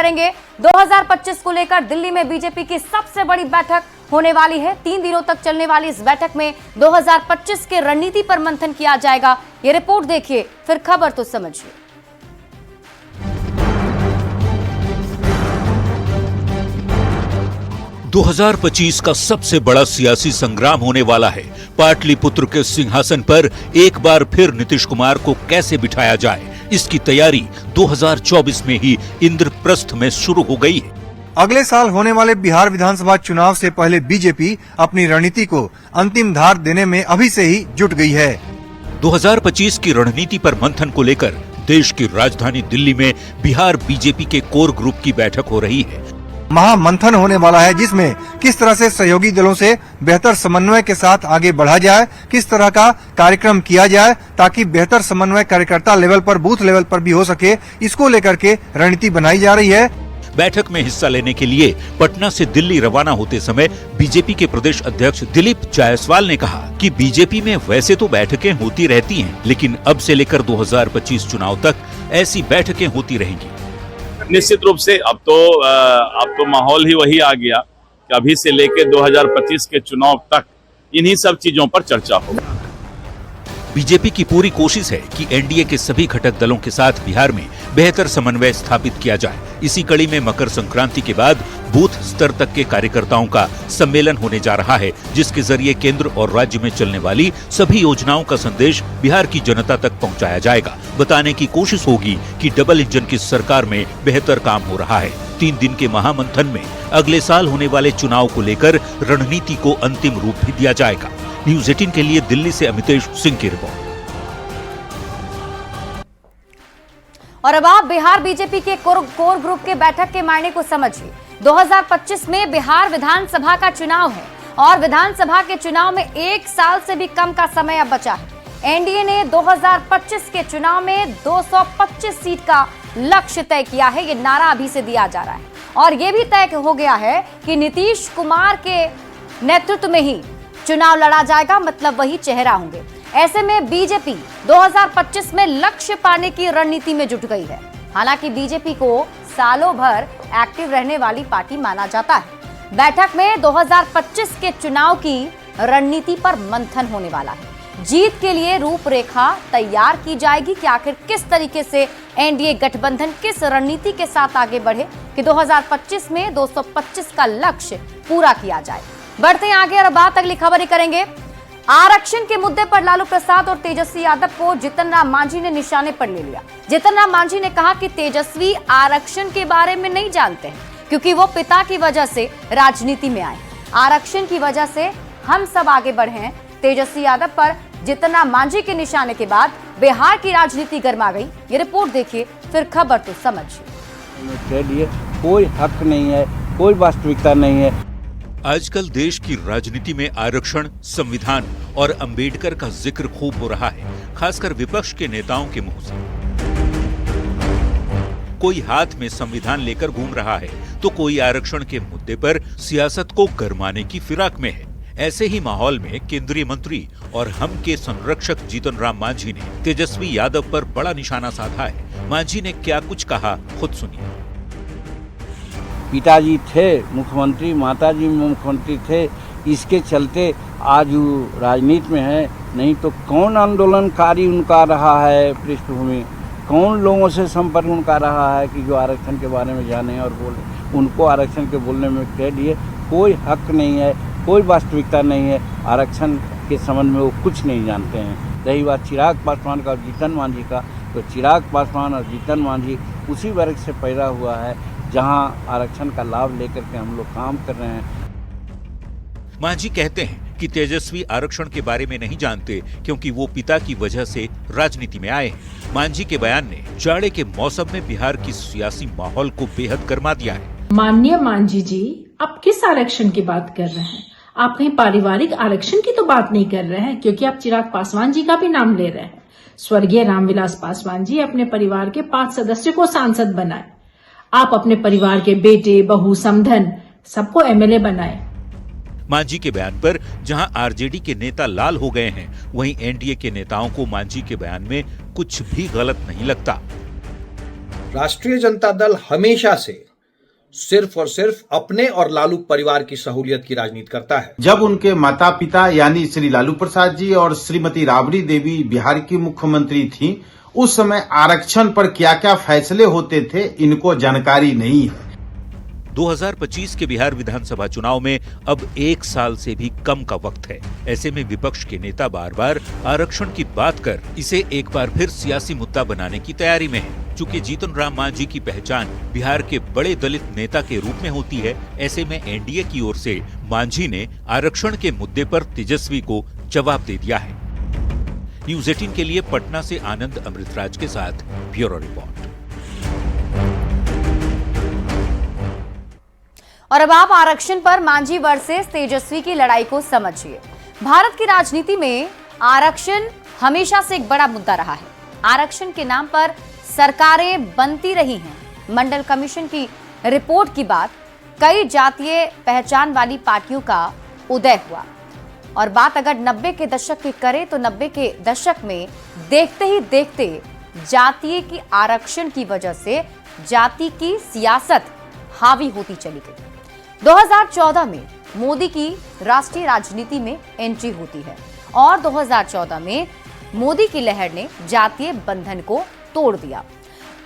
करेंगे। 2025 को लेकर दिल्ली में बीजेपी की सबसे बड़ी बैठक होने वाली है। 3 दिनों तक चलने वाली इस बैठक में 2025 के रणनीति पर मंथन किया जाएगा। ये रिपोर्ट देखिए, फिर खबर तो समझिए। 2025 का सबसे बड़ा सियासी संग्राम होने वाला है। पाटलिपुत्र के सिंहासन पर एक बार फिर नीतीश कुमार को कैसे बिठाया जाए, इसकी तैयारी 2024 में ही इंद्रप्रस्थ में शुरू हो गई है। अगले साल होने वाले बिहार विधानसभा चुनाव से पहले बीजेपी अपनी रणनीति को अंतिम धार देने में अभी से ही जुट गई है। 2025 की रणनीति पर मंथन को लेकर देश की राजधानी दिल्ली में बिहार बीजेपी के कोर ग्रुप की बैठक हो रही है। महामंथन होने वाला है, जिसमें किस तरह से सहयोगी दलों से बेहतर समन्वय के साथ आगे बढ़ा जाए, किस तरह का कार्यक्रम किया जाए ताकि बेहतर समन्वय कार्यकर्ता लेवल पर, बूथ लेवल पर भी हो सके, इसको लेकर के रणनीति बनाई जा रही है। बैठक में हिस्सा लेने के लिए पटना से दिल्ली रवाना होते समय बीजेपी के प्रदेश अध्यक्ष दिलीप जायसवाल ने कहा कि बीजेपी में वैसे तो बैठकें होती रहती हैं, लेकिन अब से लेकर 2025 चुनाव तक ऐसी बैठकें होती रहेंगी। निश्चित रूप से अब तो माहौल ही वही आ गया कि अभी से लेकर 2025 के चुनाव तक इन्हीं सब चीजों पर चर्चा होगा। बीजेपी की पूरी कोशिश है कि एनडीए के सभी घटक दलों के साथ बिहार में बेहतर समन्वय स्थापित किया जाए। इसी कड़ी में मकर संक्रांति के बाद बूथ स्तर तक के कार्यकर्ताओं का सम्मेलन होने जा रहा है, जिसके जरिए केंद्र और राज्य में चलने वाली सभी योजनाओं का संदेश बिहार की जनता तक पहुंचाया जाएगा। बताने की कोशिश होगी कि डबल इंजन की सरकार में बेहतर काम हो रहा है। 3 दिन के महामंथन में अगले साल होने वाले चुनाव को लेकर रणनीति को अंतिम रूप भी दिया जाएगा। न्यूज़ 18 के लिए दिल्ली से अमितेश सिंह की रिपोर्ट। और अब आप बिहार बीजेपी के कोर ग्रुप के बैठक के मायने को समझिए। 2025 में बिहार विधानसभा का चुनाव है और विधानसभा के चुनाव में 1 साल से भी कम का समय अब बचा है। एनडीए ने 2025 के चुनाव में 225 सीट का लक्ष्य तय किया है। ये नारा अभी से दिया जा रहा है और ये भी तय हो गया है कि नीतीश कुमार के नेतृत्व में ही चुनाव लड़ा जाएगा, मतलब वही चेहरा होंगे। ऐसे में बीजेपी 2025 में लक्ष्य पाने की रणनीति में जुट गई है। हालांकि बीजेपी को सालों भर एक्टिव रहने वाली पार्टी माना जाता है। बैठक में 2025 के चुनाव की रणनीति पर मंथन होने वाला है। जीत के लिए रूपरेखा तैयार की जाएगी कि आखिर किस तरीके से एनडीए गठबंधन किस रणनीति के साथ आगे बढ़े कि 2025 में 225 का लक्ष्य पूरा किया जाए। बढ़ते हैं आगे और बात अगली खबर ही करेंगे। आरक्षण के मुद्दे पर लालू प्रसाद और तेजस्वी यादव को जीतन राम मांझी ने निशाने पर ले लिया। जीतन राम मांझी ने कहा कि तेजस्वी आरक्षण के बारे में नहीं जानते हैं, क्योंकि वो पिता की वजह से राजनीति में आए। आरक्षण की वजह से हम सब आगे बढ़े हैं। तेजस्वी यादव पर जीतन राम मांझी के निशाने के बाद बिहार की राजनीति गर्मा गई। ये रिपोर्ट देखिए, फिर खबर तो समझिए। कोई हक नहीं है, कोई वास्तविकता नहीं है। आजकल देश की राजनीति में आरक्षण, संविधान और अंबेडकर का जिक्र खूब हो रहा है, खासकर विपक्ष के नेताओं के मुंह से। कोई हाथ में संविधान लेकर घूम रहा है तो कोई आरक्षण के मुद्दे पर सियासत को गरमाने की फिराक में है। ऐसे ही माहौल में केंद्रीय मंत्री और हम के संरक्षक जीतन राम मांझी ने तेजस्वी यादव पर बड़ा निशाना साधा है। मांझी ने क्या कुछ कहा, खुद सुनिए। पिताजी थे मुख्यमंत्री, माताजी मुख्यमंत्री थे, इसके चलते आज वो राजनीति में है। नहीं तो कौन आंदोलनकारी उनका रहा है पृष्ठभूमि, कौन लोगों से संपर्क उनका रहा है कि जो आरक्षण के बारे में जाने और बोले। उनको आरक्षण के बोलने में कह दिए कोई हक नहीं है, कोई वास्तविकता नहीं है। आरक्षण के संबंध में वो कुछ नहीं जानते हैं। रही बात चिराग पासवान का और जीतन मांझी का, तो चिराग पासवान और जीतन मांझी उसी वर्ग से पैदा हुआ है जहां आरक्षण का लाभ लेकर के हम लोग काम कर रहे हैं। मांझी कहते हैं कि तेजस्वी आरक्षण के बारे में नहीं जानते, क्योंकि वो पिता की वजह से राजनीति में आए हैं। मांझी के बयान ने जाड़े के मौसम में बिहार की सियासी माहौल को बेहद गर्मा दिया है। माननीय मांझी जी, आप किस आरक्षण की बात कर रहे हैं? आप कहीं पारिवारिक आरक्षण की तो बात नहीं कर रहे हैं, क्योंकि आप चिराग पासवान जी का भी नाम ले रहे हैं। स्वर्गीय रामविलास पासवान जी अपने परिवार के 5 सदस्यों को सांसद बनाए। आप अपने परिवार के बेटे, बहू, समधन सबको एमएलए बनाए। मांझी के बयान पर जहां आरजेडी के नेता लाल हो गए हैं, वहीं एनडीए के नेताओं को मांझी के बयान में कुछ भी गलत नहीं लगता। राष्ट्रीय जनता दल हमेशा से सिर्फ और सिर्फ अपने और लालू परिवार की सहूलियत की राजनीति करता है। जब उनके माता पिता यानी श्री लालू प्रसाद जी और श्रीमती राबड़ी देवी बिहार की मुख्यमंत्री थीं, उस समय आरक्षण पर क्या क्या फैसले होते थे इनको जानकारी नहीं है। 2025 के बिहार विधानसभा चुनाव में अब 1 साल से भी कम का वक्त है। ऐसे में विपक्ष के नेता बार बार आरक्षण की बात कर इसे एक बार फिर सियासी मुद्दा बनाने की तैयारी में है। चूंकि जीतन राम मांझी की पहचान बिहार के बड़े दलित नेता के रूप में होती है, ऐसे में एनडीए की ओर से मांझी ने आरक्षण के मुद्दे पर तेजस्वी को जवाब दे दिया है। न्यूज़ 18 के लिए पटना से आनंद अमृतराज के साथ ब्यूरो रिपोर्ट। और अब आप आरक्षण पर मांझी वर्सेस तेजस्वी की लड़ाई को समझिए। भारत की राजनीति में आरक्षण हमेशा से एक बड़ा मुद्दा रहा है। आरक्षण के नाम पर सरकारें बनती रही हैं। मंडल कमीशन की रिपोर्ट की बात, कई जातीय पहचान वाली पार्टियों का उदय हुआ। और बात अगर 90 के दशक की करें तो 90 के दशक में देखते ही देखते जातीय की आरक्षण की वजह से जाति की सियासत हावी होती चली गई। 2014 में मोदी की राष्ट्रीय राजनीति में एंट्री होती है और 2014 में मोदी की लहर ने जातीय बंधन को तोड़ दिया।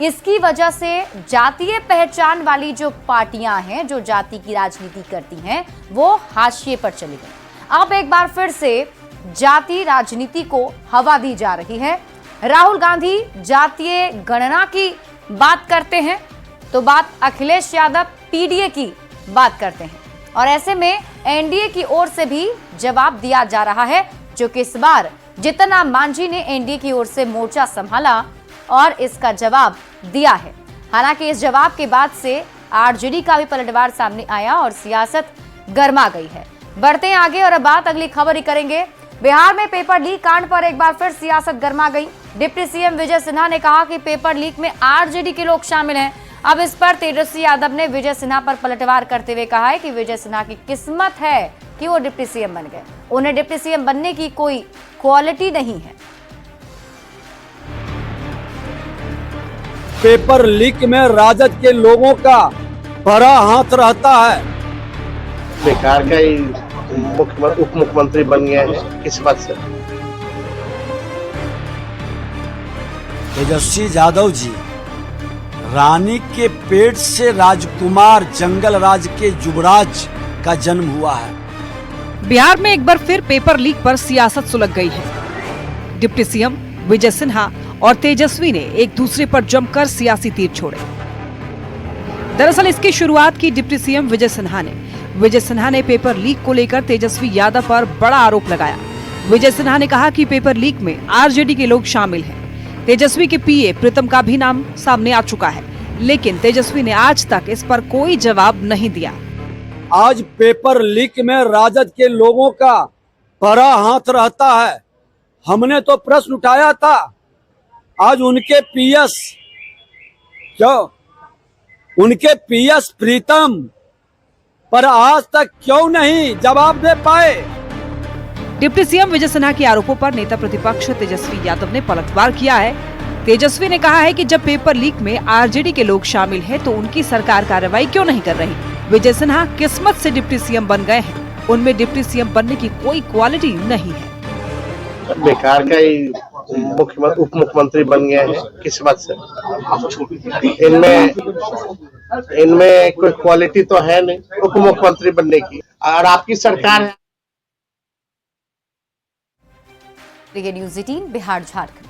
इसकी वजह से जातीय पहचान वाली जो पार्टियां हैं, जो जाति की राजनीति करती हैं, वो हाशिए पर चली गई। अब एक बार फिर से जाति राजनीति को हवा दी जा रही है। राहुल गांधी जातीय गणना की बात करते हैं तो बात अखिलेश यादव पीडीए की बात करते हैं। और ऐसे में एनडीए की ओर से भी जवाब दिया जा रहा है, जो कि इस बार जीतन राम मांझी ने एनडीए की ओर से मोर्चा संभाला और इसका जवाब दिया है। हालांकि इस जवाब के बाद से आरजेडी का भी पलटवार सामने आया और सियासत गर्मा गई है। बढ़ते हैं आगे और अब बात अगली खबर ही करेंगे। बिहार में पेपर लीक कांड पर एक बार फिर सियासत गर्मा गई। डिप्टी सीएम विजय सिन्हा ने कहा कि पेपर लीक में आरजेडी के लोग शामिल हैं। अब इस पर तेजस्वी यादव ने विजय सिन्हा पर पलटवार करते हुए कहा है कि विजय सिन्हा की किस्मत है कि वो डिप्टी सीएम बन गए। उन्हें डिप्टी सीएम बनने की कोई क्वालिटी नहीं है। पेपर लीक में राजद के लोगों का बड़ा हाथ रहता है। बेकार का ही उप मुख्यमंत्री बन गया है, किस्मत से। तेजस्वी यादव जी, रानी के पेट से राजकुमार जंगल राज के युवराज का जन्म हुआ है। बिहार में एक बार फिर पेपर लीक पर सियासत सुलग गई है। डिप्टी सीएम विजय सिन्हा और तेजस्वी ने एक दूसरे पर जमकर सियासी तीर छोड़े। दरअसल इसकी शुरुआत की डिप्टी सीएम विजय सिन्हा ने। विजय सिन्हा ने पेपर लीक को लेकर तेजस्वी यादव पर बड़ा आरोप लगाया। विजय सिन्हा ने कहा कि पेपर लीक में आरजेडी के लोग शामिल हैं। तेजस्वी के पीए प्रीतम का भी नाम सामने आ चुका है, लेकिन तेजस्वी ने आज तक इस पर कोई जवाब नहीं दिया। आज पेपर लीक में राजद के लोगों का बड़ा हाथ रहता है। हमने तो प्रश्न उठाया था, आज उनके पीएस प्रीतम पर आज तक क्यों नहीं जवाब दे पाए। डिप्टी सीएम विजय सिन्हा के आरोपों पर नेता प्रतिपक्ष तेजस्वी यादव ने पलटवार किया है। तेजस्वी ने कहा है कि जब पेपर लीक में आरजेडी के लोग शामिल हैं, तो उनकी सरकार कार्रवाई क्यों नहीं कर रही। विजय सिन्हा किस्मत से डिप्टी सीएम बन गए हैं, उनमें डिप्टी सीएम बनने की कोई क्वालिटी नहीं है। बेकार का ही उप मुख्यमंत्री बन गया है, किस्मत से। इनमें कोई क्वालिटी तो है नहीं उप मुख्यमंत्री बनने की। और आपकी सरकार है। न्यूज़ 18 बिहार झारखंड।